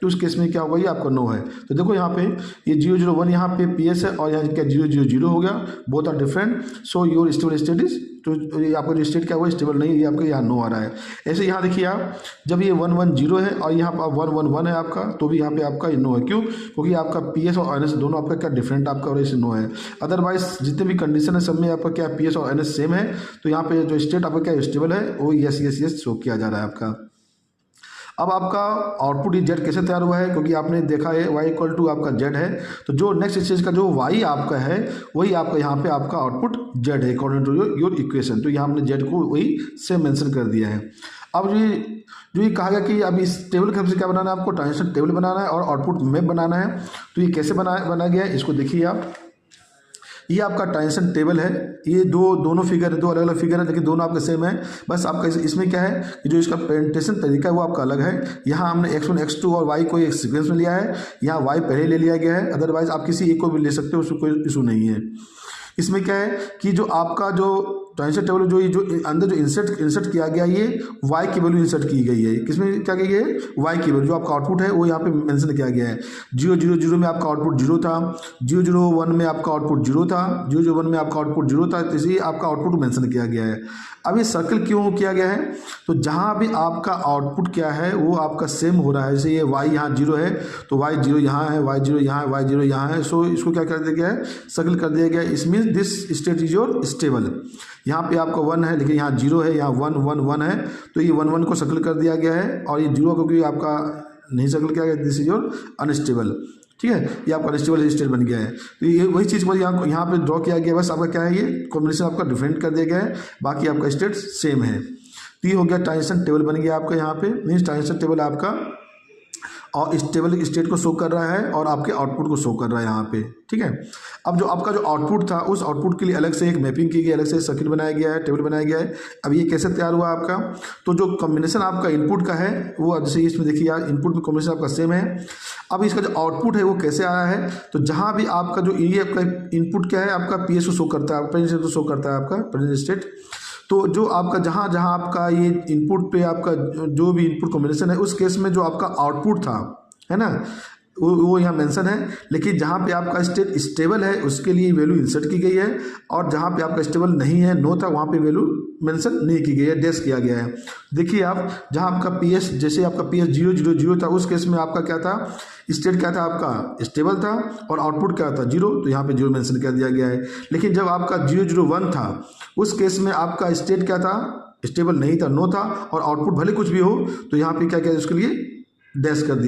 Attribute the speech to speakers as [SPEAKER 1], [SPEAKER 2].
[SPEAKER 1] तो उस केस में क्या होगा, ये आपका नो है। तो देखो यहाँ पे ये 001 यहाँ पे PS है और यहाँ क्या 000 हो गया, both are different. So your stable state is, तो ये आपका जो स्टेट क्या हुआ स्टेबल नहीं है, ये आपका यहाँ नो आ रहा है। ऐसे यहाँ देखिए आप, जब ये 110 है और यहाँ पर 111 है आपका, तो भी यहाँ पे आपका नो है। क्यों? क्योंकि आपका PS और NS दोनों आपका क्या डिफरेंट आपका और ऐसे नो है। अदरवाइज जितने भी कंडीशन है सब में आपका क्या PS और NS सेम है, तो यहाँ पे जो स्टेट आपका क्या स्टेबल है वो यस यस यस शो किया जा रहा है आपका। अब आपका आउटपुट ये जेड कैसे तैयार हुआ है, क्योंकि आपने देखा है y इक्वल टू आपका जेड है, तो जो नेक्स्ट स्टेज का जो y आपका है वही आपका यहाँ पे आपका आउटपुट जेड है अकॉर्डिंग टू योर इक्वेशन। तो यहाँ हमने जेड को वही से मेंशन कर दिया है। अब ये कहा गया कि अब इस टेबल के से क्या बनाना है, आपको ट्रांजिशन टेबल बनाना है और आउटपुट मैप बनाना है। तो ये कैसे बना गया है, इसको देखिए आप। ये आपका ट्रांजिशन टेबल है, ये दोनों फिगर है, दो अलग अलग फिगर है, लेकिन दोनों आपके सेम है। बस आपका इसमें क्या है कि जो इसका प्रेजेंटेशन तरीका है वो आपका अलग है। यहाँ हमने x1 x2 और y को एक सीक्वेंस में लिया है, यहाँ y पहले ले लिया गया है। अदरवाइज आप किसी एक को भी ले सकते हो, उसको कोई इशू नहीं है। इसमें क्या है कि जो आपका जो ट्रांजिशन टेबल जो अंदर जो इंसर्ट किया गया, ये y की वैल्यू इंसर्ट की गई है। किसमें क्या गई है, y की वैल्यू। जो आपका आउटपुट है वो यहाँ पे मेंशन किया गया है। 000 में आपका आउटपुट 0 था, 001 में आपका आउटपुट 0 था, 001 में आपका आउटपुट 0 था, इसलिए आपका आउटपुट मेंशन किया गया है। अब ये सर्कल क्यों किया गया है, तो जहाँ भी आपका आउटपुट क्या है वो आपका सेम हो रहा है। जैसे ये y यहाँ 0 है तो y 0 यहाँ है, y 0 यहाँ है, y 0 यहाँ है। सो इसको क्या कर दिया गया है, सर्कल कर दिया गया है। इस means this state is your stable. यहाँ पे आपका 1 है लेकिन यहाँ 0 है, यहाँ 1 1 1 है, तो ये 1 1 को सर्कल कर दिया गया है। और ये 0 क्योंकि आपका नहीं सर्कल किया गया, दिस इज योर अनस्टेबल। ठीक है, ये आपका अनस्टेबल स्टेट बन गया है। तो ये वही चीज़ को यहाँ पे ड्रॉ किया गया है। बस आपका क्या है, ये कॉम्बिनेशन आपका डिफरेंट कर दिया गया है, बाकी आपका स्टेट सेम है। तो ये हो गया ट्रांजिशन टेबल बन गया आपका। यहाँ पे मीन्स ट्रांजिशन टेबल आपका और स्टेबल स्टेट को शो कर रहा है और आपके आउटपुट को शो कर रहा है यहाँ पे। ठीक है, अब जो आपका जो आउटपुट था उस आउटपुट के लिए अलग से एक मैपिंग की गई, अलग से सर्किट बनाया गया है, टेबल बनाया गया है। अब ये कैसे तैयार हुआ आपका, तो जो कॉम्बिनेशन आपका इनपुट का है वो जैसे इसमें देखिए यार, इनपुट में कॉम्बिनेशन आपका सेम है। अब इसका जो आउटपुट है वो कैसे आया है, तो जहाँ भी आपका जो ये आपका इनपुट क्या है, आपका PS को शो करता है, प्रेजेंट स्टेट को शो करता है, आपका प्रेजेंट स्टेट। तो जो आपका जहाँ जहाँ आपका ये इनपुट पे आपका जो भी इनपुट कॉम्बिनेशन है, उस केस में जो आपका आउटपुट था है ना, वो यहाँ मेंशन है। लेकिन जहाँ पे आपका स्टेट स्टेबल है उसके लिए वैल्यू इंसर्ट की गई है, और जहाँ पे आपका स्टेबल नहीं है, नो था, वहाँ पे वैल्यू मेंशन नहीं की गई है, डैश किया गया है। देखिए आप, जहाँ आपका PS, जैसे आपका PS 000 था, उस केस में आपका क्या था, स्टेट क्या था, आपका स्टेबल था और आउटपुट क्या था 0, तो यहाँ पे 0 मेंशन कर दिया गया है। लेकिन जब आपका 001 था, उस केस में आपका स्टेट क्या था, स्टेबल नहीं था, नो था, और आउटपुट भले कुछ भी हो, तो यहाँ पे क्या किया उसके लिए डैश कर दिया।